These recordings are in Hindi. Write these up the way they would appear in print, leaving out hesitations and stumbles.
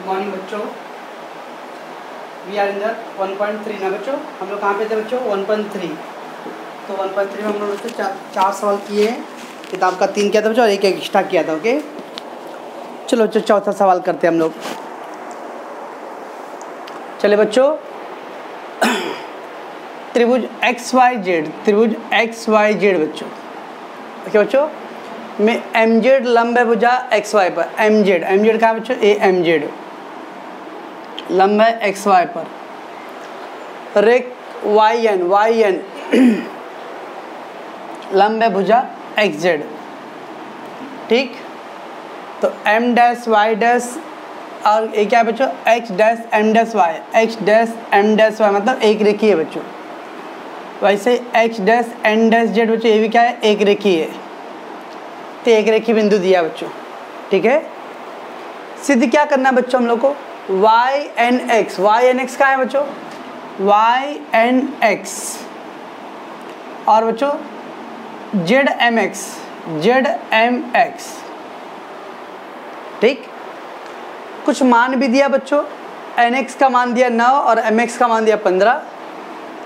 मॉर्निंग बच्चों। वी आर इन द 1.3 ना बच्चों, हम लोग कहाँ पे थे बच्चों? 1.3। तो 1.3 में हम लोग बच्चों चार सवाल किए हैं। किताब का 3 किया था बच्चों और एक एक्स्ट्रा किया था। ओके चलो बच्चों चौथा सवाल करते हैं हम लोग। चले बच्चों, त्रिभुज XYZ बच्चों। ओके बच्चों, में MZ लंब है भुजा XY पर। MZ कहाँ बच्चों? MZ लंब है XY पर। रेख YN लंब है भुजा XZ। ठीक, तो M डैश Y डैश और ये क्या है बच्चों? X dash M dash Y मतलब एक रेखी है बच्चों। वैसे X dash N dash Z बच्चों ये भी क्या है? एक रेखी है। तो एक रेखी बिंदु दिया बच्चों। ठीक है, सिद्ध क्या करना है बच्चों हम लोग को? YNX कहाँ है बच्चों? YNX और बच्चों ZMX। ठीक, कुछ मान भी दिया बच्चों। NX का मान दिया 9 और MX का मान दिया 15,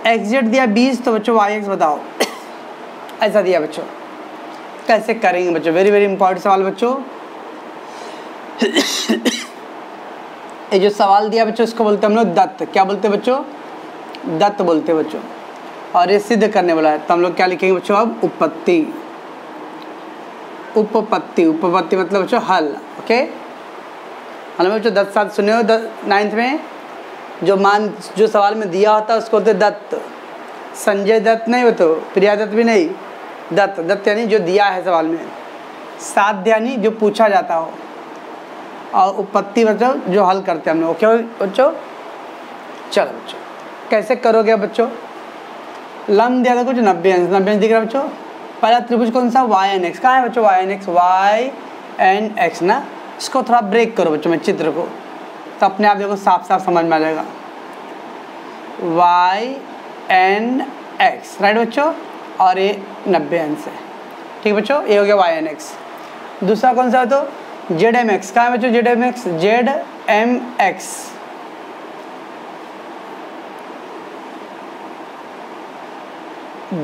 XZ दिया 20। तो बच्चों YX बताओ। ऐसा दिया बच्चों, कैसे करेंगे बच्चों? वेरी वेरी इंपॉर्टेंट सवाल बच्चों। ये जो सवाल दिया बच्चों इसको बोलते हैं हम लोग दत्त। क्या बोलते हैं बच्चों? दत्त बोलते हैं बच्चों। और ये सिद्ध करने वाला है, तो हम लोग क्या लिखेंगे बच्चों? अब उपपत्ति मतलब बच्चों हल। ओके, हमें बच्चों 10 साल सुने हो 9th में, जो सवाल में दिया होता है उसको बोलते दत्त। संजय दत्त नहीं, वो तो प्रिया दत्त भी नहीं, दत्त यानी जो दिया है सवाल में। साध्य यानी जो पूछा जाता हो, और उपपत्ति बच्चों जो हल करते हैं हम लोग। ओके बच्चों, चलो बच्चों कैसे करोगे बच्चों? लंब दिया था कुछ 90 अंश दिख रहा है बच्चों। पहला त्रिभुज कौन सा? YNX। कहाँ है बच्चों? YNX ना। इसको थोड़ा ब्रेक करो बच्चों में चित्र को, तो अपने आप देखो साफ साफ समझ में आ जाएगा। YNX राइट बच्चों, और ये 90 अंश है। ठीक बच्चों, ये हो गया YNX। दूसरा कौन सा है? तो ZMX। कहाँ है बच्चों?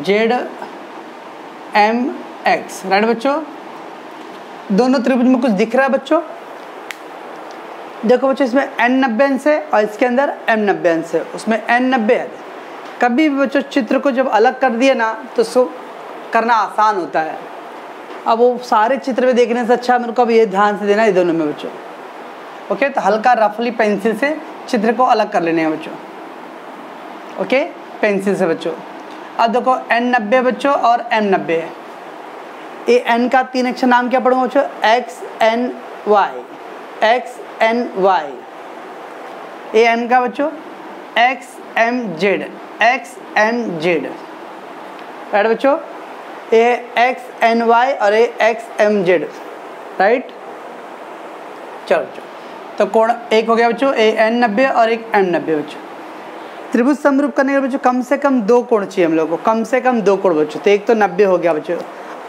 ZMX राइट बच्चों। दोनों त्रिभुज में कुछ दिख रहा है बच्चों? देखो बच्चों, इसमें N 90 अंश है और इसके अंदर M 90 अंश है। उसमें N 90 है। कभी भी बच्चों चित्र को जब अलग कर दिए ना तो उसको करना आसान होता है। अब वो सारे चित्र में देखने से अच्छा मेरे को अब ये ध्यान से देना है दोनों में बच्चों। ओके, तो हल्का रफली पेंसिल से चित्र को अलग कर लेने हैं बच्चों। ओके, पेंसिल से बच्चों। अब देखो N 90 बच्चों और M 90 है। ये N का 3 अक्षर नाम क्या पढ़ूंगा बच्चों? XNY। ये N का बच्चों XMZ राइट बच्चों। ये XNY और ये XMZ राइट। चलो बच्चों, तो कोण एक हो गया बच्चों, ये N 90 और एक M 90 बच्चों। त्रिभुज समरूप करने के बच्चों कम से कम 2 कोण चाहिए हम लोग को, कम से कम 2 कोण बच्चों। तो एक तो 90 हो गया बच्चों।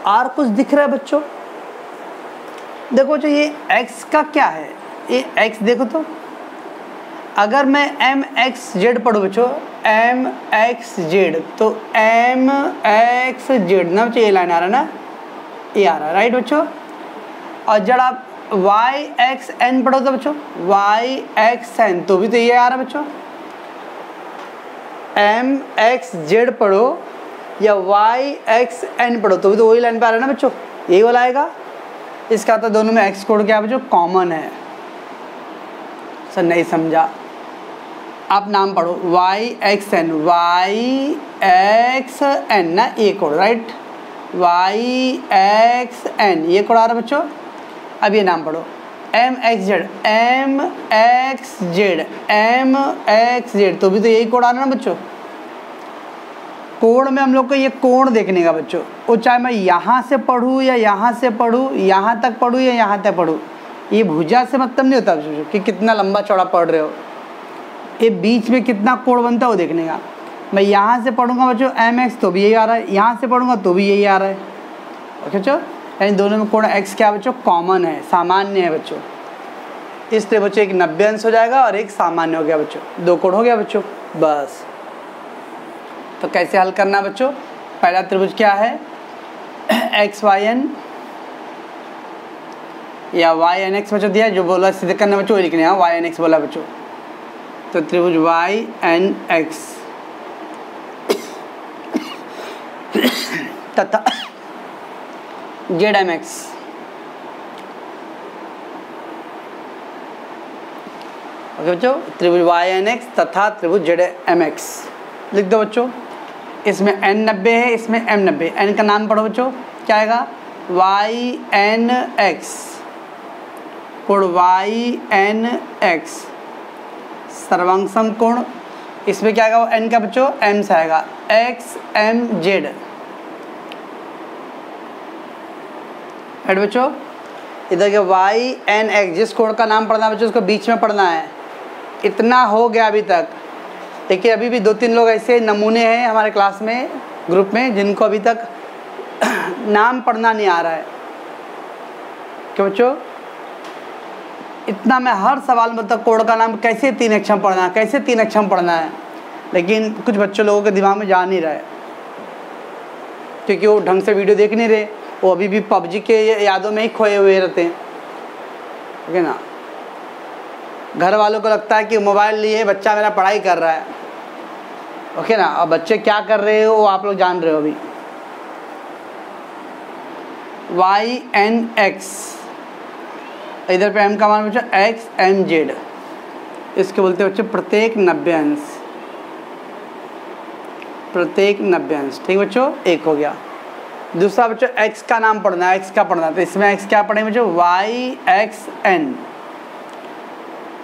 और कुछ दिख रहा है बच्चों? देखो बच्चों, ये x का क्या है? ये x देखो तो, अगर मैं MXZ पढ़ूँ बच्चों, MXZ तो MXZ ना बच्चों, ये लाइन आ रहा है ना, ये आ रहा है राइट बच्चों। और जब आप YXN पढ़ो तो बच्चों YXN तो भी तो ये आ रहा है बच्चों। MXZ पढ़ो या YXN पढ़ो तो भी तो वही लाइन पे आ रहा है ना बच्चों, यही वाला आएगा। इसका तो दोनों में x कोड क्या है बच्चों? कॉमन है। सर नहीं समझा, आप नाम पढ़ो YXN ना, ये कोड राइट, YXN ये कोड आ रहा है बच्चों। अब ये नाम पढ़ो MXZ तो भी तो यही कोड आ रहा है ना बच्चों। कोण में हम लोग को ये कोण देखने का बच्चों, वो चाहे मैं यहाँ से पढ़ूँ या यहाँ से पढ़ूँ, यहाँ तक पढ़ूँ या यहाँ तक पढ़ूँ, ये भुजा से मतलब नहीं होता बच्चों कि कितना लंबा चौड़ा पढ़ रहे हो। ये बीच में कितना कोण बनता है वो देखने का। मैं यहाँ से पढ़ूंगा बच्चों MX तो भी यही आ रहा है, यहाँ से पढ़ूंगा तो भी यही आ रहा है। ओके बच्चों, यानी दोनों में कोण x क्या बच्चों? कॉमन है, सामान्य है बच्चों। इस तरह बच्चों एक 90 अंश हो जाएगा और एक सामान्य हो गया बच्चों, 2 कोण हो गया बच्चों बस। तो कैसे हल करना बच्चों, पहला त्रिभुज क्या है एक्स वाई एन या वाई एन एक्स बच्चों दिया, जो बोला सीधे करना बच्चों वही लिखने, वाई एन एक्स बोला बच्चों, तो त्रिभुज वाई एन एक्स तथा जेड एम एक्स, ओके बच्चों, त्रिभुज वाई एन एक्स तथा त्रिभुज जेड एम एक्स लिख दो बच्चों। इसमें n 90 है, इसमें m 90, n का नाम पढ़ो बच्चों, क्या आएगा वाई एन एक्स, कोण वाई एन एक्स, सर्वांग समकोण, इसमें क्या आएगा n का बच्चों m से आएगा एक्स एम जेड, राइट बच्चों। इधर के वाई एन एक्स, जिस कोण का नाम पढ़ना है बच्चों उसको बीच में पढ़ना है। इतना हो गया अभी तक, देखिए अभी भी 2-3 लोग ऐसे नमूने हैं हमारे क्लास में, ग्रुप में, जिनको अभी तक नाम पढ़ना नहीं आ रहा है। क्यों बच्चों, इतना मैं हर सवाल में तक कोण का नाम कैसे 3 अक्षर पढ़ना है, कैसे 3 अक्षर पढ़ना है, लेकिन कुछ बच्चों लोगों के दिमाग में जा नहीं रहा है, क्योंकि वो ढंग से वीडियो देख नहीं रहे, वो अभी भी पबजी के यादों में ही खोए हुए रहते हैं, ठीक है ना। घर वालों को लगता है कि मोबाइल लिए बच्चा मेरा पढ़ाई कर रहा है, ओके ना, और बच्चे क्या कर रहे हो वो आप लोग जान रहे हो। अभी वाई एन एक्स, इधर पे m का मान बच्चों एक्स एम जेड, इसके बोलते हैं बच्चों प्रत्येक 90 अंश, प्रत्येक 90 अंश, ठीक बच्चों, एक हो गया। दूसरा बच्चों x का नाम पढ़ना है, x का पढ़ना है, तो इसमें x क्या पढ़ेंगे बच्चों वाई एक्स एन,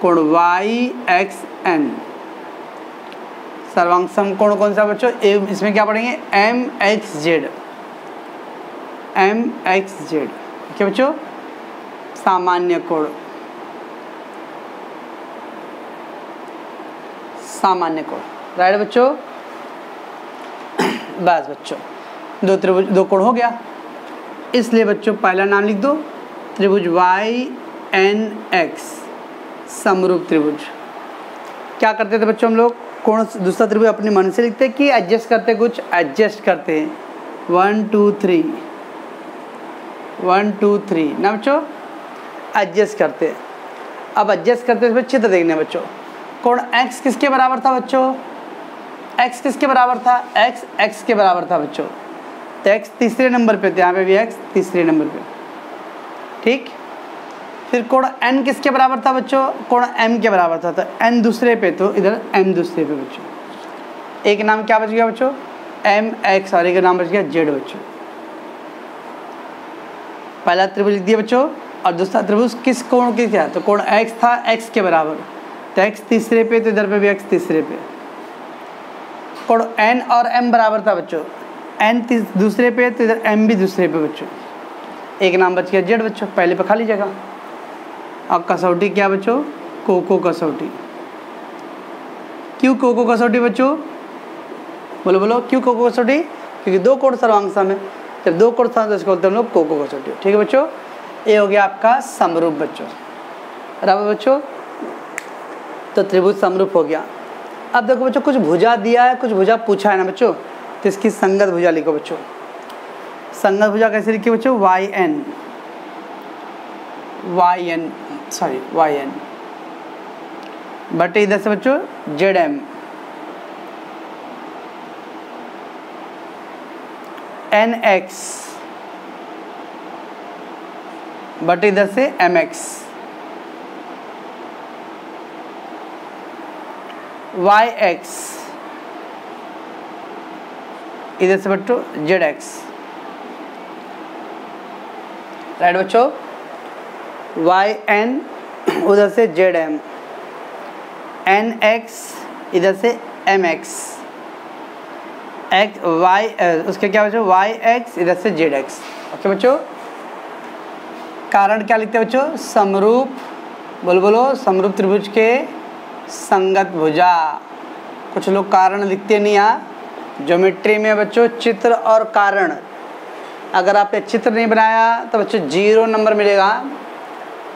कोण वाई एक्स एन, सर्वांग समकोण कौन सा बच्चों, इसमें क्या पढ़ेंगे M X Z, M X Z, ठीक है बच्चों। सामान्य कोण, सामान्य कोण, राइट बच्चों। बस बच्चों 2 त्रिभुज 2 कोण हो गया, इसलिए बच्चों पहला नाम लिख दो त्रिभुज वाई एन एक्स, समरूप त्रिभुज। क्या करते थे बच्चों हम लोग, कोण दूसरा त्रिभुज अपने मन से लिखते कि एडजस्ट करते, कुछ एडजस्ट करते हैं, 1 2 3 1 2 3 ना बच्चों, एडजस्ट करते। अब एडजस्ट करते हुए चित्र देखने बच्चों, कोण x किसके बराबर था बच्चों, x किसके बराबर था, x के बराबर था बच्चों, तो x तीसरे नंबर पे थे, यहाँ पे भी x तीसरे नंबर पे, ठीक। फिर कोण n किसके बराबर था बच्चों, कोण m के बराबर था, तो n दूसरे पे, तो इधर m दूसरे पे बच्चों। एक नाम क्या बच गया बच्चों m x, और एक नाम बच गया z बच्चों। पहला त्रिभुज लिख दिया बच्चों, और दूसरा त्रिभुज किस कोण की था, तो कोण x था x के बराबर, तो x तीसरे पे, तो इधर पे भी x तीसरे पे। कोण n और m बराबर था बच्चों, n दूसरे पे, तो इधर m भी दूसरे पे बच्चों। एक नाम बच गया z बच्चों, पहले पे खाली जगह। अब कसौटी क्या बच्चों, कोको कसौटी। क्यों कोको कसौटी बच्चों, बोलो बोलो क्यों कोको कसौटी, क्योंकि 2 कोण सर्वांग सम है, जब 2 कोण सर्वांग इसको बोलते हैं हम लोग कोको कसौटी, ठीक है बच्चों। ये हो गया आपका समरूप बच्चों, बराबर बच्चों, तो त्रिभुज समरूप हो गया। अब देखो बच्चों कुछ भुजा दिया है, कुछ भुजा पूछा है ना बच्चों, तो इसकी संगत भुजा लिखो बच्चों। संगत भुजा कैसे लिखी बच्चों, वाई एन बटे इधर से बच्चों जेड एम, एन एक्स बटे इधर से एम एक्स, वाई एक्स इधर से बच्चों जेड एक्स, राइट बच्चों। वाई एन उधर से जेड एम, एन एक्स इधर से एम एक्स, एक्स वाई उसके क्या बच्चों वाई एक्स इधर से जेड एक्स, ओके बच्चों। कारण क्या लिखते हैं बच्चों, समरूप, बोलो बोलो समरूप त्रिभुज के संगत भुजा। कुछ लोग कारण लिखते नहीं हैं ज्योमेट्री में बच्चों, चित्र और कारण। अगर आपने चित्र नहीं बनाया तो बच्चों 0 नंबर मिलेगा।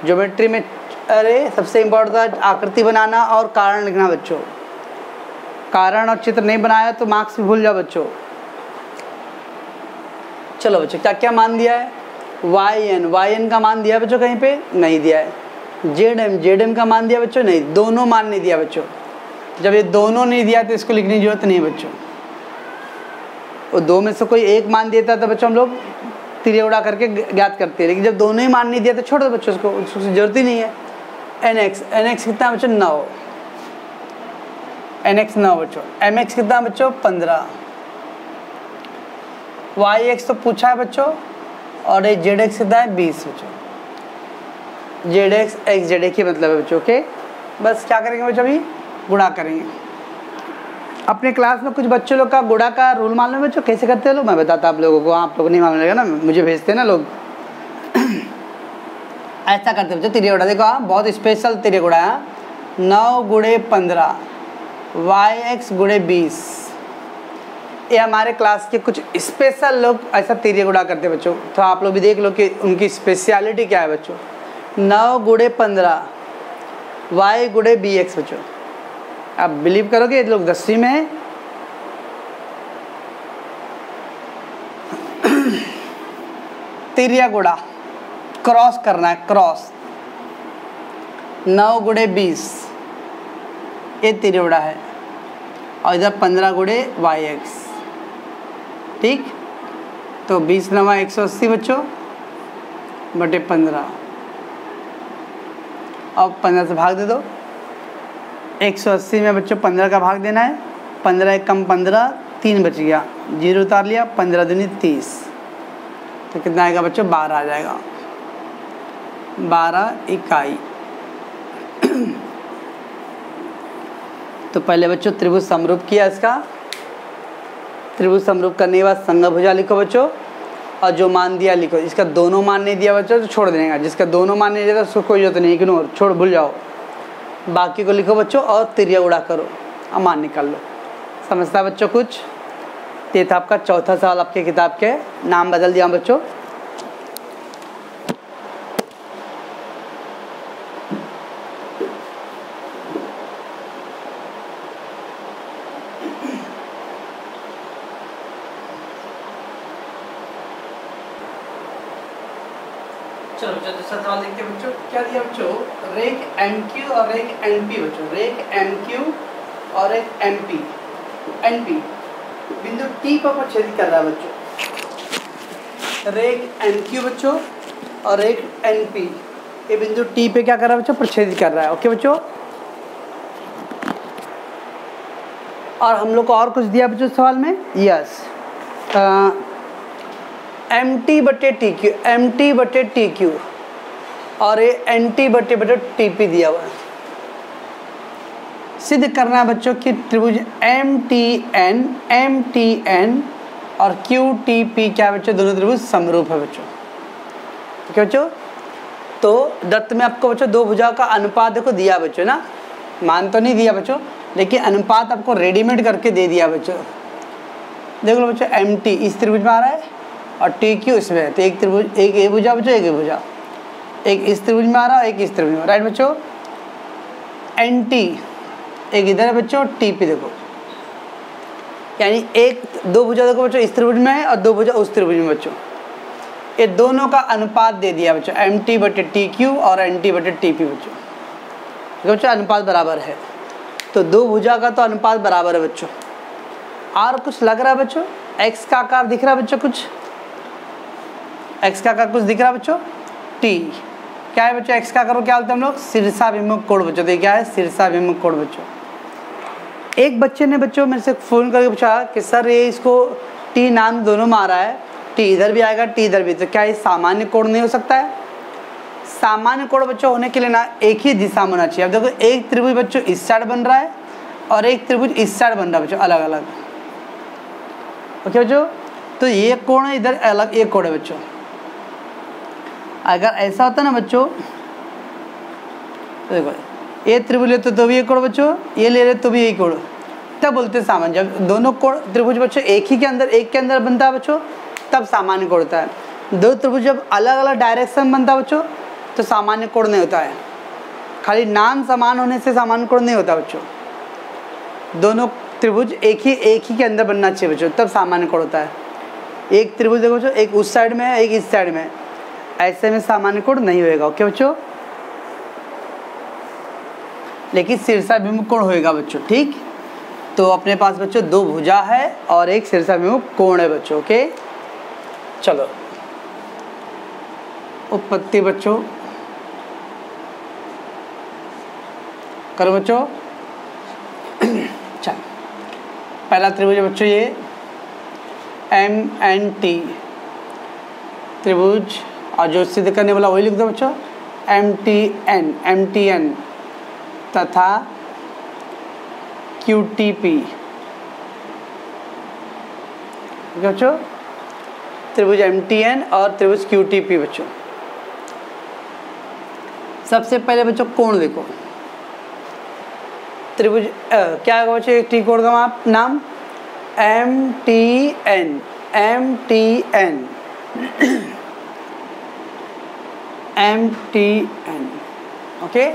ज्योमेट्री में अरे सबसे इम्पोर्टेंट था आकृति बनाना और कारण लिखना बच्चों। कारण और चित्र नहीं बनाया तो मार्क्स भी भूल जाओ बच्चों। चलो बच्चों क्या क्या मान दिया है, वाई एन का मान दिया है बच्चों, कहीं पे नहीं दिया है। जेड एम का मान दिया बच्चों, नहीं, दोनों मान नहीं दिया बच्चों। जब ये दोनों नहीं दिया तो इसको लिखने की जरूरत नहीं है बच्चों। वो दो में से कोई एक मान देता तो बच्चों हम लोग तिरिया उड़ा करके ज्ञात करते हैं, लेकिन जब दोनों ही मान नहीं दिया तो छोड़ दो बच्चों, उसको जरूरत ही नहीं है। एन एक्स कितना है बच्चों, 9, एन एक्स 9 बच्चों। एम एक्स कितना है बच्चों, 15। वाई एक्स तो पूछा है बच्चों, और ये जेड एक्स कितना है, 20 बच्चों। जेड एक्स जेड एक्स ही मतलब है बच्चों। ओके, बस क्या करेंगे बच्चों, अभी गुणा करेंगे। अपने क्लास में कुछ बच्चों लोग का गुणा का रूल मालूम है बच्चों, कैसे करते हैं लोग, मैं बताता आप लोगों को, आप लोग नहीं मालूम रहेगा ना, मुझे भेजते हैं ना लोग। ऐसा करते बच्चों तिरिया गुणा, देखो हाँ बहुत स्पेशल तिरिया गुणा है। 9 गुणे 15 वाई एक्स गुणे 20, ये हमारे क्लास के कुछ स्पेशल लोग ऐसा तिरिया गुणा करते हैं बच्चों। तो आप लोग भी देख लो कि उनकी स्पेशलिटी क्या है बच्चों। 9 गुणे 15 वाई गुणे बी एक्स बच्चों। आप बिलीव करोगे ये लोग 10वीं में है। तिरिया गुणा क्रॉस करना है, क्रॉस। 9 गुणे 20 ये तिरिया गुणा है, और इधर 15 गुणे वाई एक्स, ठीक। तो 20 9 180 बच्चों बटे 15, अब 15 से भाग दे दो। 180 में बच्चों 15 का भाग देना है, 15 एक कम 15, 3 बच गया, 0 उतार लिया, 15 दूनी 30, तो कितना आएगा बच्चों, 12 आ जाएगा, 12 इकाई। तो पहले बच्चों त्रिभुज समरूप किया इसका, त्रिभुज समरूप करने के बाद संगभुजा लिखो बच्चों, और जो मान दिया लिखो। इसका दोनों मान नहीं दिया बच्चों तो छोड़ देगा, जिसका दोनों मान नहीं दिया उसको कोई जरूरत नहीं, इग्नोर, छोड़, भूल जाओ। बाकी को लिखो बच्चों और तिरिया उड़ा करो, अब मान निकाल लो। समझता बच्चों कुछ? ये था आपका चौथा सवाल आपके किताब के, नाम बदल दिया बच्चों। चलो बच्चों दूसरा सवाल देखते हैं बच्चों, क्या दिया बच्चों, रेख MQ और रेख NP बच्चों, रेख MQ और रेख NP बिंदु T पर प्रच्छेद कर रहा है बच्चों। रेख MQ बच्चों और रेख NP ये बिंदु T पे क्या कर रहा है बच्चों, प्रच्छेद कर रहा है। ओके बच्चों, और हम लोग को और कुछ दिया बच्चों सवाल में, यस, MT बटे TQ और ये NT बटे TP दिया हुआ है। सिद्ध करना है बच्चों कि त्रिभुज MTN और QTP क्या है बच्चों, दोनों त्रिभुज समरूप है बच्चों। ठीक है बच्चों, तो दत्त में आपको बच्चों दो भुजाओं का अनुपात देखो दिया बच्चों ना, मान तो नहीं दिया बच्चों, लेकिन अनुपात आपको रेडीमेड करके दे दिया बच्चों। देख लो बच्चों, MT इस त्रिभुज में आ रहा है और TQ इसमें है, तो एक त्रिभुज, एक ये भुजा बच्चों, एक ये भुजा, एक इस त्रिभुज में आ रहा है, एक इस त्रिभुज में, राइट बच्चों। NT एक इधर है बच्चों, TP देखो, यानी एक दो भुजा देखो बच्चों इस त्रिभुज में है और दो भुजा उस त्रिभुज में बच्चों। ये दोनों का अनुपात दे दिया बच्चों, MT बटे TQ और NT बटे TP बच्चों। देखो बच्चों अनुपात बराबर है, तो दो भुजा का तो अनुपात बराबर है बच्चों। और कुछ लग रहा है बच्चों, एक्स का आकार दिख रहा है बच्चों, कुछ एक्स का आकार कुछ दिख रहा है बच्चों, T क्या है बच्चों, एक्स का आकार क्या बोलते हैं हम लोग, शीर्षाभिमुख कोण बच्चों। तो क्या है, शीर्षाभिमुख कोण बच्चों। एक बच्चे ने बच्चों मेरे से फ़ोन करके पूछा कि सर ये इसको T नाम दोनों में आ रहा है, T इधर भी आएगा T इधर भी, तो क्या ये सामान्य कोण नहीं हो सकता है? सामान्य कोण बच्चों होने के लिए ना एक ही दिशा में होना चाहिए। अब देखो एक त्रिभुज बच्चों इस साइड बन रहा है और एक त्रिभुज इस साइड बन रहा है बच्चों, अलग अलग। ओके बच्चों, तो ये कोण है इधर, अलग एक कोण है बच्चों। अगर ऐसा होता ना बच्चों, तो देखो ये त्रिभुज लेते तो भी एक कोण बच्चों, ये ले रहे तो भी एक कोण, तब बोलते हैं सामान्य। जब दोनों कोण त्रिभुज बच्चों एक ही के अंदर, एक के अंदर बनता है बच्चों, तब सामान्य कोण होता है। दो त्रिभुज जब अलग अलग डायरेक्शन बनता है बच्चों, तो सामान्य कोण नहीं होता है। खाली नाम समान होने से सामान्य कोण नहीं होता बच्चों, दोनों त्रिभुज एक ही के अंदर बनना चाहिए बच्चों, तब सामान्य कोण होता है। एक त्रिभुज देखो बच्चों, एक उस साइड में है, एक इस साइड में है, ऐसे में सामान्य कोण नहीं होएगा। ओके बच्चों, लेकिन शीर्षाभिमुख कोण होएगा बच्चों। ठीक, तो अपने पास बच्चों दो भुजा है और एक शीर्षाभिमुख कोण है बच्चों। ओके, चलो उत्पत्ति बच्चों करो बच्चों। चल, पहला त्रिभुज है बच्चों ये MNT त्रिभुज, और जो सिद्ध करने वाला वही लिख दो बच्चों MTN तथा QTP। बच्चों त्रिभुज MTN और त्रिभुज QTP बच्चों। सबसे पहले बच्चों कोण देखो, त्रिभुज क्या होगा बच्चों, एक त्रिकोण का नाम MTN। ओके,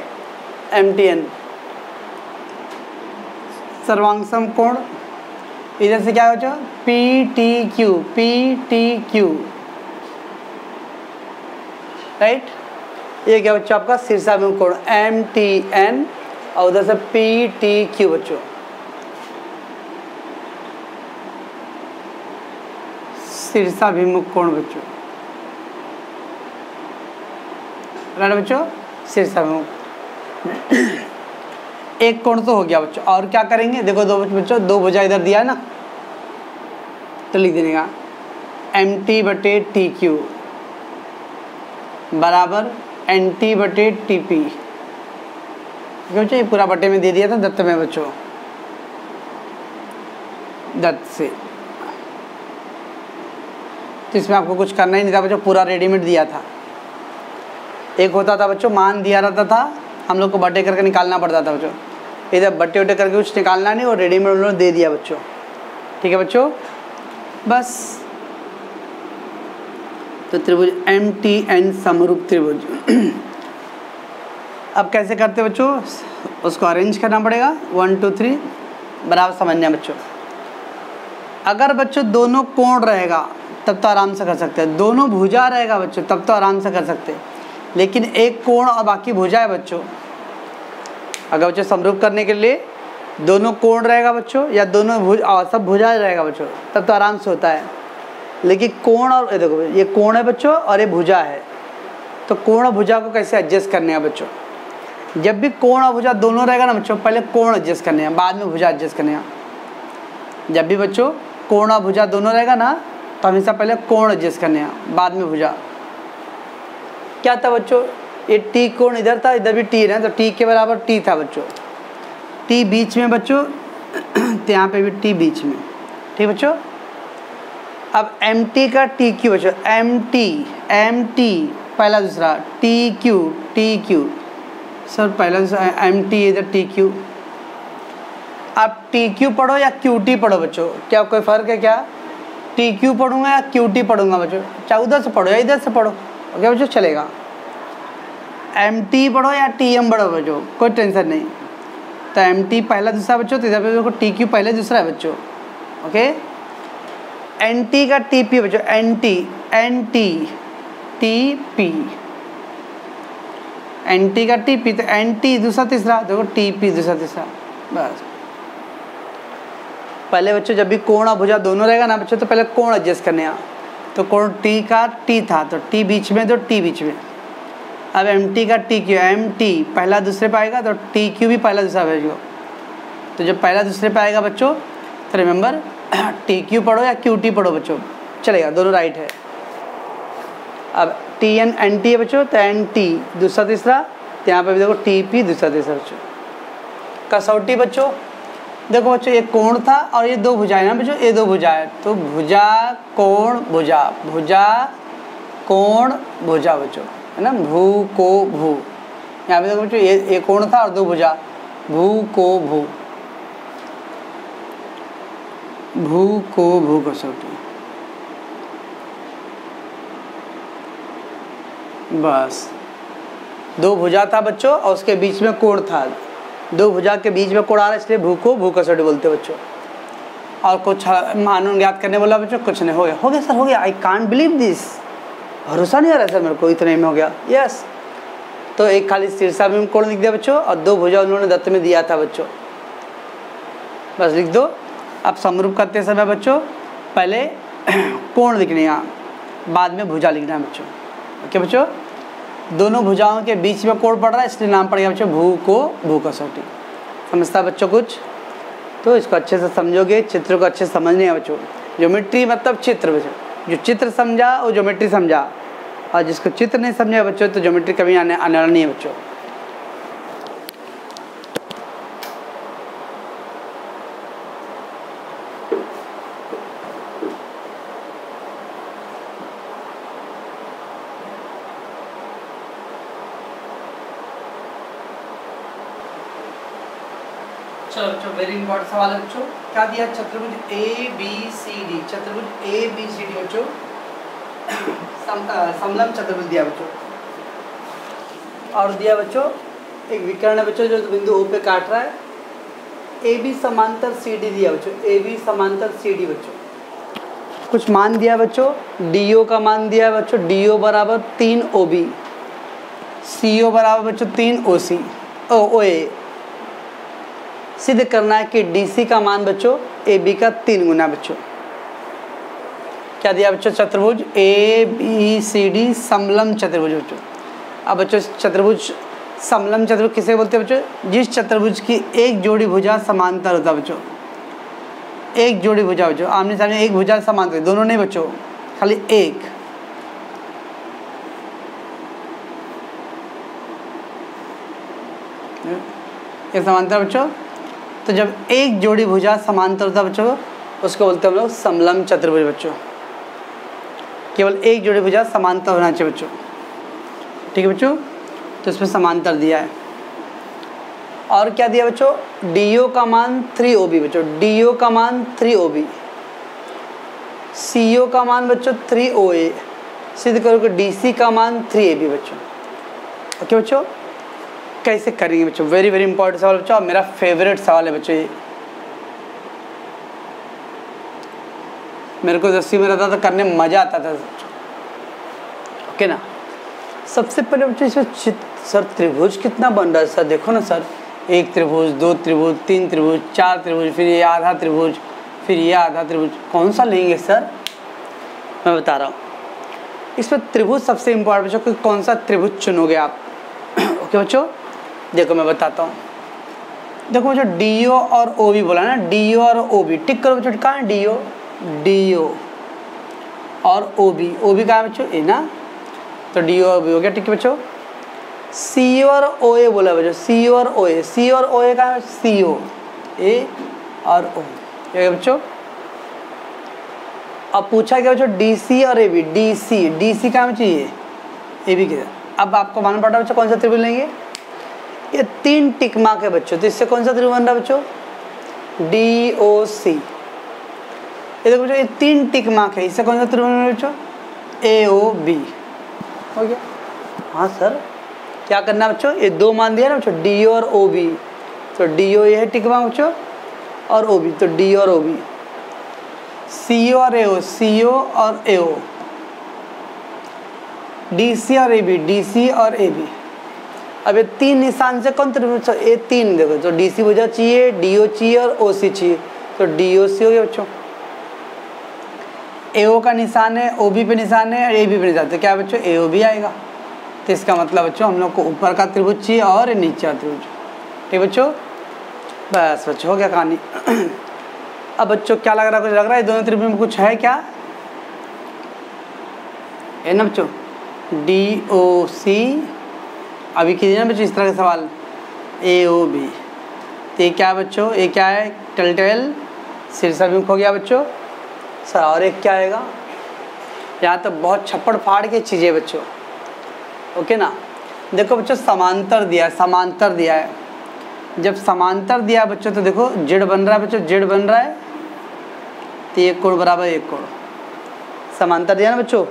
MTN सर्वांगसम कोण, इधर से क्या बच्चों PTQ, राइट। ये क्या बच्चों आपका शीर्षाभिमुख कोण MTN और उधर से PTQ बच्चों। शीर्षाभिमुख कोण बच्चों, राइट बच्चों, शीर्षाभिमुख। एक कोण तो हो गया बच्चों, और क्या करेंगे देखो, दो बच्चों दो भुजा इधर दिया है ना, तो लिख देने का MT/TQ बराबर NT/TP। बच्चों ये पूरा बटे में दे दिया था दत्त में बच्चों, दत्त से, तो इसमें आपको कुछ करना ही नहीं था बच्चों, पूरा रेडीमेड दिया था। एक होता था बच्चों मान दिया रहता था, हम लोग को बटे करके निकालना पड़ता था बच्चों, इधर बटे उटे करके कुछ निकालना नहीं, और रेडीमेड उन्होंने दे दिया बच्चों। ठीक है बच्चों, बस। तो त्रिभुज MTN समरूप त्रिभुज अब कैसे करते बच्चों, उसको अरेंज करना पड़ेगा 1 2 3 बराबर समझना बच्चों। अगर बच्चों दोनों कोण रहेगा तब तो आराम से कर सकते हैं, दोनों भुजा रहेगा बच्चों तब तो आराम से कर सकते हैं, लेकिन एक कोण और बाकी भुजा है बच्चों। अगर बच्चों समरूप करने के लिए दोनों कोण रहेगा बच्चों, या दोनों सब भुजा रहेगा बच्चों, तब तो आराम से होता है। लेकिन कोण और ये देखो, ये कोण है बच्चों और ये भुजा है, तो कोण और भुजा को कैसे एडजस्ट करने हैं बच्चों। जब भी कोण और भुजा दोनों रहेगा ना बच्चों, पहले कोण एडजस्ट करने हैं, बाद में भुजा एडजस्ट करने हैं। जब भी बच्चों कोण और भुजा दोनों रहेगा ना, तो हमेशा पहले कोण एडजस्ट करने हैं, बाद में भुजा। क्या था बच्चों, ये T कोण इधर था, इधर भी T है ना, तो T के बराबर T था बच्चों, T बीच में बच्चों, तो यहाँ पे भी T बीच में। ठीक बच्चों, अब MT का TQ बच्चों, MT पहला दूसरा, TQ सर पहला दूसरा, MT इधर TQ। आप TQ पढ़ो या QT पढ़ो बच्चों, क्या कोई फ़र्क है क्या, TQ पढ़ूंगा या QT पढ़ूंगा बच्चों, चाहे उधर से पढ़ो या इधर से पढ़ो, ओके बच्चों चलेगा। MT पढ़ो या TM पढ़ो बच्चों, कोई टेंशन नहीं। तो MT पहला दूसरा बच्चों, तो इधर पे देखो TQ पहले दूसरा है बच्चों। ओके, NT का TP बच्चों, NT का TP, तो NT दूसरा तीसरा, देखो TP दूसरा तीसरा। बस पहले बच्चों जब भी कोण और भुजा दोनों रहेगा ना बच्चों, तो पहले कोण एडजस्ट करने हैं। तो कोण T का T था, तो T बीच में, तो T बीच में। अब MT का TQ, MT पहला दूसरे पे आएगा, तो TQ भी पहला दूसरा भेजो। तो जब पहला दूसरे पे आएगा बच्चों, तो रिमेंबर TQ पढ़ो या QT पढ़ो बच्चों, चलेगा, दोनों राइट है। अब TN NT है बच्चों, तो NT दूसरा तीसरा, तो यहाँ पे भी देखो TP दूसरा तीसरा बच्चों। कसौटी बच्चों, देखो बच्चों ये कोण था और ये दो भुजाएं ना बच्चों, ये दो भुजाएं, तो भुजा कोण भुजा, भुजा कोण भुजा बच्चों, है ना, भू को भू। यहाँ पे देखो बच्चों ये कोण था और दो भुजा, भू को भू, भू को भू कसौटी। बस दो भुजा था बच्चों और उसके बीच में कोण था, दो भुजा के बीच में कोण आ रहा है इसलिए भू को भू कसौटी बोलते हैं बच्चों। और कुछ मानून ज्ञात करने बोला बच्चों, कुछ नहीं, हो गया सर, हो गया। आई कांट बिलीव दिस, भरोसा नहीं आ रहा सर मेरे को, इतने में हो गया। यस, तो एक खाली शीर्षाभिमुख कोण लिख दिया बच्चों और दो भुजा उन्होंने दत्त में दिया था बच्चों, बस लिख दो। अब समरूप करते समय बच्चों पहले कोण लिखने हैं, बाद में भुजा लिखना है बच्चों। ओके बच्चों, दोनों भुजाओं के बीच में कोण पड़ रहा है इसलिए नाम पड़ गया बच्चों भू को भू कसौटी। समझता बच्चों कुछ? तो इसको अच्छे से समझोगे, चित्र को अच्छे से समझने है बच्चों। ज्योमेट्री मतलब चित्र बच्चों, जो चित्र समझा वो ज्योमेट्री समझा, और जिसको चित्र नहीं समझा बच्चों तो ज्योमेट्री कभी आने वाला नहीं है बच्चों। चलो बच्चों, वेरी इंपॉर्टेंट सवाल है बच्चों। क्या दिया? चतुर्भुज ए बी सी डी, चतुर्भुज ए बी सी डी बच्चों, समलंब चतुर्भुज दिया बच्चों। और दिया बच्चों एक विकर्ण है बच्चों जो बिंदु ओ पे काट रहा है। ए बी समांतर सी डी दिया बच्चों, ए बी समांतर सी डी बच्चों। कुछ मान दिया बच्चों, डी ओ का मान दिया है बच्चों, डी ओ बराबर 3 ओ बी, सी ओ बराबर बच्चों 3 ओ सी ओ ए। सिद्ध करना है कि डी सी का मान बच्चों ए बी का 3 गुना बच्चों। क्या दिया बच्चों? चतुर्भुज ए बी सी डी समलंब चतुर्भुज बच्चों। अब बच्चों चतुर्भुज समलंब चतुर्भुज किसे बोलते हैं बच्चों? जिस चतुर्भुज की एक जोड़ी भुजा समांतर होता है बच्चों, एक जोड़ी भुजा बच्चों, आमने सामने एक भुजा समांतर, दोनों नहीं बच्चों, खाली एक। ये समांतर बच्चों, तो जब एक जोड़ी भुजा समांतर होता है बच्चों उसको बोलते हैं हम लोग समलंब चतुर्भुज बच्चों। केवल एक जोड़ी भुजा समांतर होना चाहिए बच्चों, ठीक है बच्चों। तो इसमें समांतर दिया है। और क्या दिया बच्चों? डी ओ का मान 3 ओ बी बच्चों, डी ओ का मान 3 ओ बी, सी ओ का मान बच्चों 3 ओ ए। सिद्ध करोगे डी सी का मान 3 ए बी बच्चों। ओके बच्चों, कैसे करेंगे बच्चों? वेरी वेरी इंपॉर्टेंट सवाल बच्चों, मेरा फेवरेट सवाल है बच्चों ये। मेरे को 10वीं में रहता था करने में मज़ा आता था बच्चों। ओके ना, सबसे पहले बच्चों इसमें सर त्रिभुज कितना बन रहा है सर? देखो ना सर, एक त्रिभुज, दो त्रिभुज, तीन त्रिभुज, चार त्रिभुज, फिर ये आधा त्रिभुज, फिर ये आधा त्रिभुज, कौन सा लेंगे सर? मैं बता रहा हूँ। इसमें त्रिभुज सबसे इम्पोर्टेंट बच्चों, कि कौन सा त्रिभुज चुनोगे आप। ओके बच्चों, देखो मैं बताता हूँ। देखो बच्चों डी ओ और ओ बी बोला ना, डी ओ और ओ बी, टिक करो बच्चों, कहाँ है डी ओ? डी ओ और ओ बी, ओ बी कहाँ है बच्चों? ए ना, तो डी ओ बी हो गया, ठीक है बच्चों। सी और ओ ए बोला बच्चों, सी और ओ ए, सी और ओ ए कहाँ है? सी ओ, ए और ओ, क्या है बच्चों? अब पूछा क्या बच्चों? डी सी और A B, D C, D C कहाँ चाहिए? ए बी के। अब आपको मालूम पड़ा बच्चों कौन सा त्रिभुज लेंगे? ये 3 टिक मार्क है बच्चों, तो इससे कौन सा त्रिभुज बन रहा है बच्चों? डी ओ सी। ये देखो बच्चों ये 3 टिक मार्क है, इससे कौन सा त्रिभुज बन रहा है बच्चों? ए ओ बी। हो गया? हाँ सर, क्या करना है बच्चों? ये 2 मान दिया ना बच्चों, डी और ओ बी, तो डी ओ ये है टिक मार्क बच्चों, और ओ बी, तो डी और ओ बी। सी ओ और ए ओ, सी ओ और ए ओ, डी सी और ए बी, डी सी और ए बी। अब ये 3 निशान से कौन त्रिभुज? ये 3 देखो, तो डी सी भुजा चाहिए, डी ओ चाहिए और ओ सी चाहिए, तो डी ओ सी हो गया बच्चों। ए ओ का निशान है, ओ बी पे निशान है, ए बी पे निशान, तो क्या बच्चों? ए ओ बी आएगा। तो इसका मतलब बच्चों हम लोग को ऊपर का त्रिभुज चाहिए और नीचे का त्रिभुज, ठीक बच्चों। बस बच्चों हो गया कहानी। अब बच्चों क्या लग रहा है? कुछ लग रहा है दोनों त्रिभुज में कुछ है क्या? है ना बच्चों, डी ओ सी। अभी कीजिए ना बच्चों इस तरह का सवाल, ए ओ बी, तो ये क्या है बच्चों? ये क्या है? टेल शीर्षाभिमुख हो गया बच्चों। सर और एक क्या आएगा? यहाँ तो बहुत छप्पड़ फाड़ के चीज़ें बच्चों। ओके ना, देखो बच्चों समांतर दिया है, समांतर दिया है। जब समांतर दिया है बच्चों तो देखो जेड बन रहा है बच्चों, जेड बन रहा है, तो एक कोण बराबर एक कोण, समांतर दिया ना बच्चों।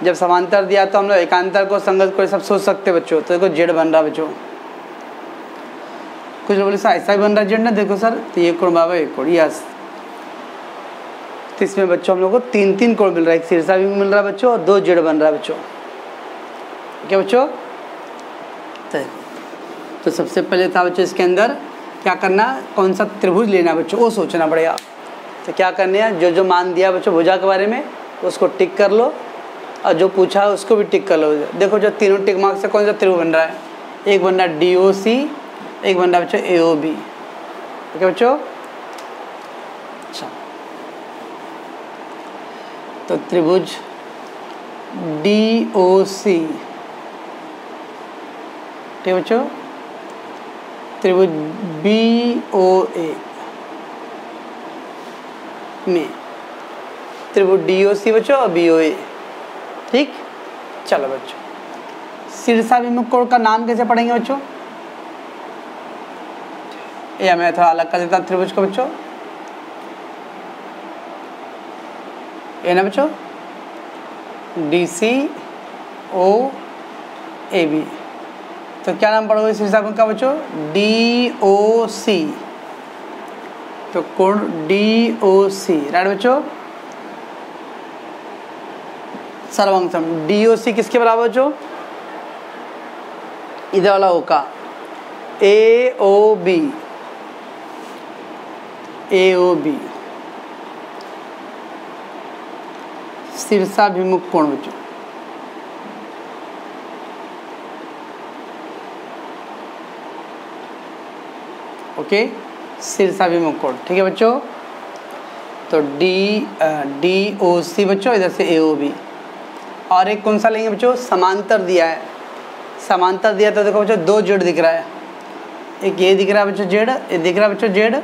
जब समांतर दिया तो हम लोग एकांतर को संगत को सब सोच सकते बच्चों। तो देखो जेड बन रहा बच्चों, कुछ लोग बोले सर ऐसा ही बन रहा जेड ना, देखो सर तो ये कोण बाबा एक कोण, यस। तो इसमें बच्चों हम लोग को 3 कोण मिल रहा है, एक शीर्षा भी मिल रहा है बच्चों और 2 जेड बन रहा है बच्चों। क्या बच्चों? तो सबसे पहले था बच्चों इसके अंदर क्या करना, कौन सा त्रिभुज लेना बच्चों वो सोचना पड़ेगा। तो क्या करने हैं, जो जो मान दिया बच्चों भुजा के बारे में उसको टिक कर लो और जो पूछा है उसको भी टिक कर लो। देखो जो तीनों टिक मार्क से कौन सा त्रिभुज बन रहा है, एक बन रहा है DOC, एक बन रहा है बच्चों AOB। ठीक है बच्चों? अच्छा, तो त्रिभुज DOC, ठीक है बच्चों, त्रिभुज BOA में त्रिभुज DOC बच्चों और BOA। ठीक, चलो बच्चों शीर्षाभिमुख कोण का नाम कैसे पढ़ेंगे बच्चों, या मैं थोड़ा अलग कर देता त्रिभुज को बच्चों। ये ना बच्चों DCOAB, तो क्या नाम पढ़ोगे शीर्षाभिमुख का बच्चों, DOC। तो कोण DOC, राइट बच्चों, सर्वांगसम। DOC किसके बराबर बच्चों, इधर वाला O का, AOB, शीर्षाभिमुख कोण बच्चों। ओके, शीर्षाभिमुख कोण, ठीक है बच्चों। तो DOC बच्चों, इधर से AOB। और एक कौन सा लेंगे बच्चों, समांतर दिया है, समांतर दिया तो देखो बच्चों 2 जेड दिख रहा है, एक ये दिख रहा है बच्चों जेड, ये दिख रहा है बच्चों जेड,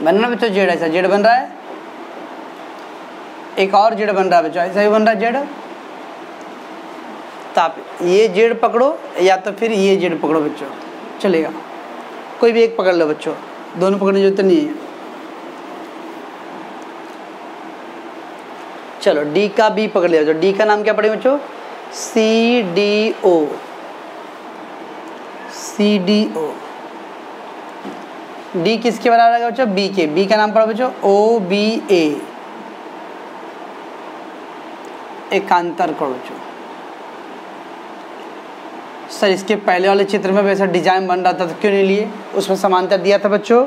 बन रहा है बच्चों जेड, ऐसा जेड बन रहा है, एक और जेड बन रहा है बच्चों, ऐसा ही बन रहा है जेड। तो आप ये जेड पकड़ो या तो फिर ये जेड पकड़ो बच्चों, चलेगा, कोई भी एक पकड़ लो बच्चों, दोनों पकड़ने की जरूरत नहीं है। चलो डी का बी पकड़ लिया, जो डी का नाम क्या पड़ेगा बच्चों, CDO। डी किसके बराबर है बच्चों, बी के, बी का नाम पड़ा बच्चों OBA, एकांतर कोण बच्चों। सर इसके पहले वाले चित्र में वैसा डिजाइन बन रहा था तो क्यों नहीं लिए, उसमें समांतर दिया था बच्चों।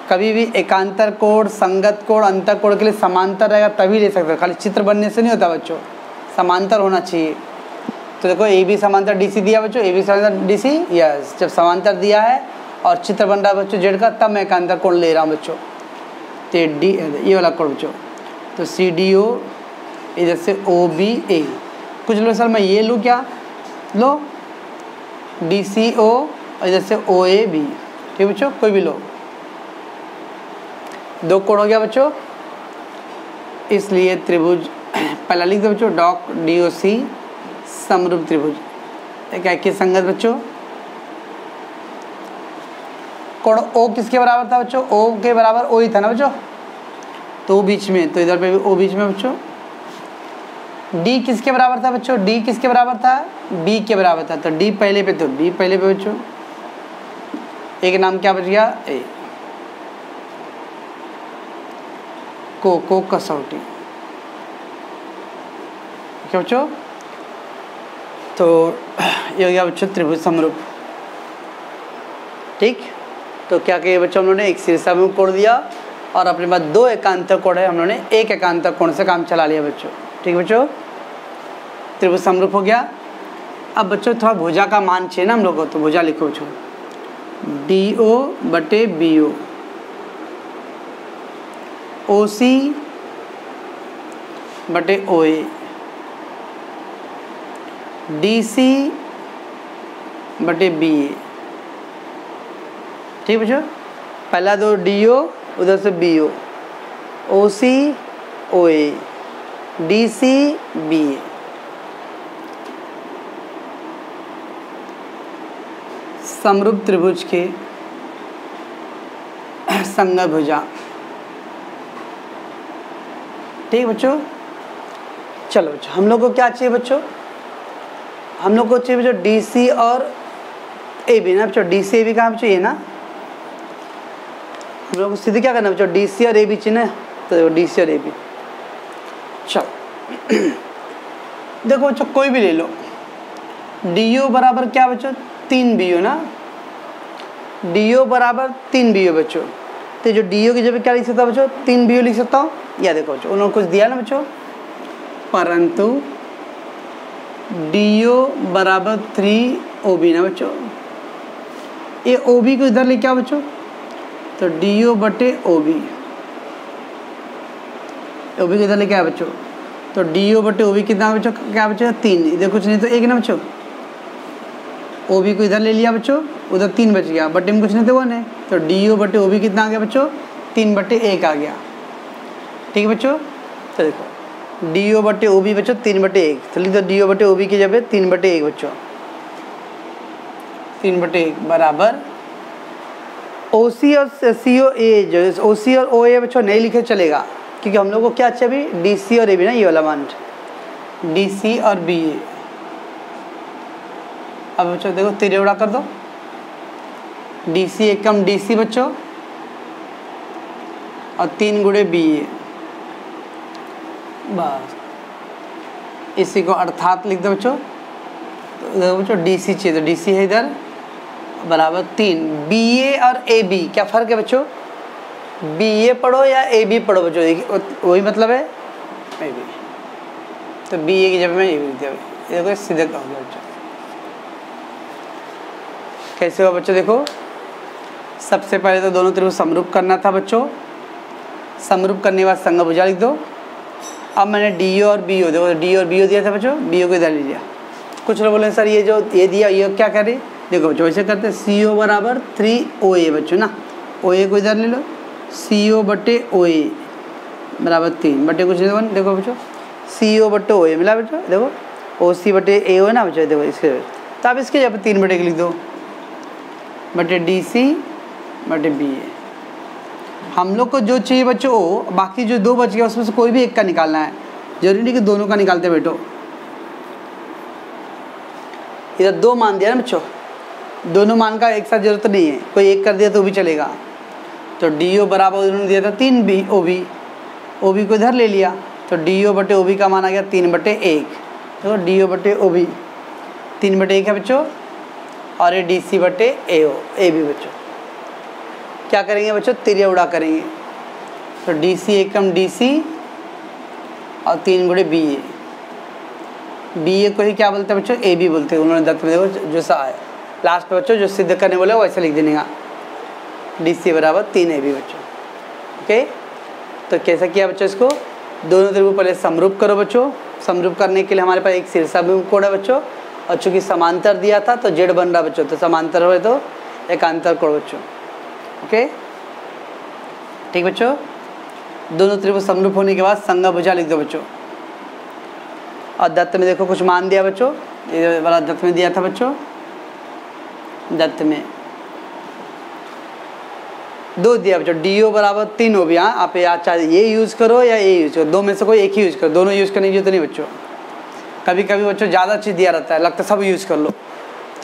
कभी भी एकांतर कोण, संगत कोण, अंतर कोण के लिए समांतर रहेगा तभी ले सकते हो, खाली चित्र बनने से नहीं होता बच्चों, समांतर होना चाहिए। तो देखो AB समांतर DC दिया बच्चों, AB समांतर DC, यस, जब समांतर दिया है और चित्र बन रहा है बच्चों जेड का, तब मैं एकांतर कोण ले रहा हूँ बच्चों। तो ये वाला कोण बच्चों, तो CDO, इधर से OBA। कुछ लोग सर मैं ये लूँ क्या, लो DCO और इधर से OAB, ठीक बच्चों, कोई भी लो, 2 कोण हो गया बच्चों। इसलिए त्रिभुज पहला लिख दो बच्चों, DOC समरूप त्रिभुज, एक ऐकी संगत बच्चों। कोण O किसके बराबर था बच्चों, O के बराबर O ही था ना बच्चों, तो O बीच में, तो इधर पे भी O बीच में बच्चों। D किसके बराबर था बच्चों, D किसके बराबर था, B के बराबर था, तो D पहले पे, तो D पहले पे बच्चों। एक नाम क्या बच गया, A, को कसौटी, क्या बच्चों। तो ये हो गया बच्चों त्रिभुज समरूप। ठीक, तो क्या कहिए बच्चों, हम लोगों ने एक शीर्षाभिमुख कोण दिया और अपने पास 2 एकांतर कोण है, हम लोगों ने एक एकांतर कोण से काम चला लिया बच्चों। ठीक बच्चों, त्रिभुज समरूप हो गया। अब बच्चों थोड़ा भुजा का मान चाहिए ना हम लोग को, तो भुजा लिखो बच्चों, DO/BO, OC/OA, DC/BA। ठीक बच्चों, पहला 2 DO, उधर से BO, OC/OA, DC/BA। समरूप त्रिभुज के संगत भुजा। ठीक बच्चों, चलो बच्चों, हम लोग को क्या चाहिए बच्चों, हम लोग को चाहिए बच्चों डी सी और ए बी ना बच्चों। डी सी ए बी कहाँ बच्चों, ये ना हम लोग को सीधे क्या करना बच्चों, डी सी और ए बी चाहिए ना। तो देखो डी सी और ए बी, चलो देखो बच्चों कोई भी ले लो। डी यू बराबर क्या बच्चों, 3 बी यू ना। डी यू बराबर 3 बी यू बच्चों। तो जो डी यू की जगह क्या लिख सकता हूँ बच्चों, 3 बी यू लिख सकता हूँ। या देखो बच्चों उन्होंने कुछ दिया ना बच्चों, परंतु डी यू बराबर 3 ओ बी ना बच्चों। ये ओ बी को इधर लेके आओ बच्चों, तो डी यू बटे ओ बी, ओ बी को इधर लेके आओ बच्चों, तो डी यू बटे ओ बी कितना बच्चों, क्या बच्चों 3, इधर कुछ नहीं तो 1 ना बच्चों। ओ बी को इधर ले लिया बच्चों, उधर 3 बच गया, बटे में कुछ नहीं तो 1 है, तो डी यू बटे ओ बी कितना आ गया बच्चों, 3 बटे 1 आ गया। ठीक है बच्चों, तो देखो डी यू बटे ओ बी बच्चों 3 बटे 1, तो लिख दो डी यू बटे ओ बी की जगह 3 बटे 1 बच्चों, 3 बटे 1 बराबर ओ सी और सी ओ ए, जो ओ सी और ओ ए बच्चों नहीं लिखे चलेगा, क्योंकि हम लोग को क्या अच्छा अभी डी सी और ए बी ना, ये वाला मान डी सी और बी ए। अब बच्चों देखो तिरे उड़ा कर दो, डी सी एकम डी सी बच्चों और 3 गुणे बी ए, बस इसी को अर्थात लिख दो बच्चों। तो देखो बच्चों डी सी चाहिए, तो डी सी है इधर बराबर 3 बी ए और ए बी। क्या फ़र्क है बच्चों, बी ए पढ़ो या ए बी पढ़ो बच्चों, वही मतलब है ए बी, तो बी ए की जगह में ए बी दिया, देखो सीधे का हो गया बच्चों। कैसे हुआ बच्चों, देखो सबसे पहले तो दोनों त्रिभुज समरूप करना था बच्चों, समरूप करने के बाद संगभुजा लिख दो। अब मैंने डी ओ और बी ओ, देखो डी और बी ओ दिया था बच्चों, बी ओ को इधर ले लिया। कुछ लोग बोले सर ये जो ये दिया ये क्या करे, देखो बच्चों वैसे करते हैं, सी ओ बराबर 3 ओ ए बच्चों ना, ओ ए को इधर ले लो, सी ओ बटे ओ ए बराबर 3 बटे कुछ नहीं, देखो बच्चों सी ओ बटे ओ ए मिला बच्चों, देखो ओ सी बटे ए ओ है ना बच्चों, देखो इसके तो आप इसके जब 3 बटे लिख दो, बटे डी सी बटे बी ए। हम लोग को जो चाहिए बच्चों ओ, बाकी जो 2 बच गया उसमें से कोई भी एक का निकालना है, जरूरी नहीं कि दोनों का निकालते बैठो। इधर 2 मान दिया ना बच्चों, दोनों मान का एक साथ जरूरत नहीं है, कोई एक कर दिया तो भी चलेगा। तो डी ओ बराबर उन्होंने दिया था 3 B O B, O B को इधर ले लिया, तो डी ओ बटे ओ बी का मान आ गया 3 बटे 1, तो डी ओ बटे ओ बी 3 बटे 1 है बच्चों, और ये डी सी बटे ए ओ ए बी बच्चों। क्या करेंगे बच्चों, तिरिया उड़ा करेंगे, तो डी सी एकम डी सी और 3 गुणे बी ए, बी ए को ही क्या बोलते हैं बच्चों, ए बी बोलते हैं, उन्होंने दत्त में देखो जो सा है लास्ट में बच्चों जो सिद्ध करने बोले वैसे लिख देने का, डी सी बराबर 3 ए बी बच्चों। ओके, तो कैसा किया बच्चों, इसको दोनों त्रिभुज पहले समरूप करो बच्चों। समरूप करने के लिए हमारे पास एक शीर्षाभिमुख कोण है बच्चों, और चूँकि समांतर दिया था तो जेड बन रहा बच्चों, तो समांतर हो तो एकांतर कोण बच्चों। ओके ठीक बच्चों, दोनों त्रिभुज समरूप होने के बाद संगभुजा लिख दो बच्चों। और दत्त में देखो कुछ मान दिया बच्चों, ये वाला दत्त में दिया था बच्चों, दत्त में 2 दिया बच्चों, डी ओ बराबर 3 हो गया। आप याद चाहे ये यूज़ करो या ये यूज़ करो, 2 में से कोई एक ही यूज़ करो, दोनों यूज़ करने की जरूरत नहीं बच्चों। कभी कभी बच्चों ज़्यादा चीज़ दिया रहता है, लगता है सब यूज़ कर लो,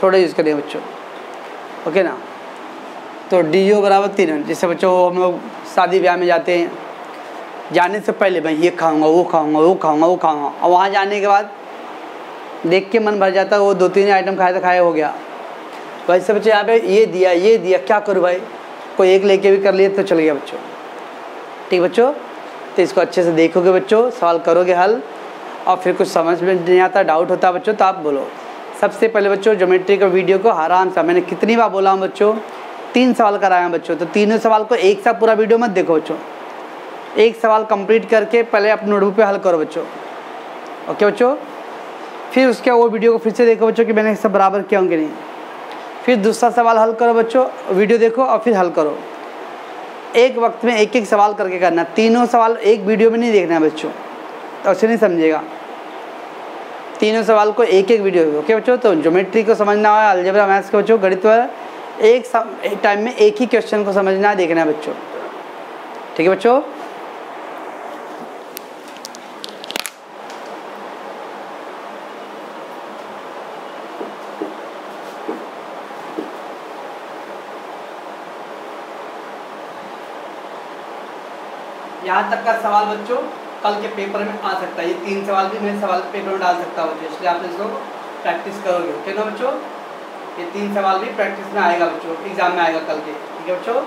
थोड़ा यूज़ करिए बच्चों। ओके ना, तो डी ओ बराबर 3, जैसे बच्चों हम लोग शादी ब्याह में जाते हैं, जाने से पहले मैं ये खाऊंगा वो खाऊंगा वो खाऊंगा वो खाऊंगा, और वहाँ जाने के बाद देख के मन भर जाता है, वो 2-3 आइटम खाए तो खाए हो गया। वैसे बच्चे यहाँ पे ये दिया क्या करूँ भाई, कोई एक लेके भी कर लिए तो चल गया बच्चों। ठीक बच्चों, तो इसको अच्छे से देखोगे बच्चों, सवाल करोगे हल, और फिर कुछ समझ में नहीं आता डाउट होता है बच्चों तो आप बोलो। सबसे पहले बच्चों ज्योमेट्री का वीडियो को आराम से, मैंने कितनी बार बोला हूँ बच्चों, 3 सवाल कराया बच्चों, तो तीनों सवाल को एक साथ पूरा वीडियो मत देखो बच्चों, एक सवाल कंप्लीट करके पहले अपने नोटबुक पे हल करो बच्चों। ओके बच्चों, फिर उसके वो वीडियो को फिर से देखो बच्चों कि मैंने सब बराबर किया हूँ कि नहीं, फिर दूसरा सवाल हल करो बच्चों, वीडियो देखो और फिर हल करो। एक वक्त में एक एक सवाल करके करना, तीनों सवाल एक वीडियो में नहीं देखना है बच्चों, तो उससे नहीं समझेगा। तीनों सवाल को एक एक वीडियो। ओके बच्चों, तो ज्योमेट्री को समझना है, अलजेब्रा मैथ्स के बच्चों, गणित एक टाइम में एक ही क्वेश्चन को समझना है, देखना है बच्चों। ठीक है बच्चों, यहाँ तक का सवाल बच्चों कल के पेपर में आ सकता है। ये 3 सवाल भी मैं सवाल पेपर में डाल सकता हूँ बच्चों, इसलिए आप इसको प्रैक्टिस करोगे। ओके ना बच्चों, ये 3 सवाल भी प्रैक्टिस में आएगा बच्चों, एग्जाम में आएगा कल के। ठीक है बच्चों।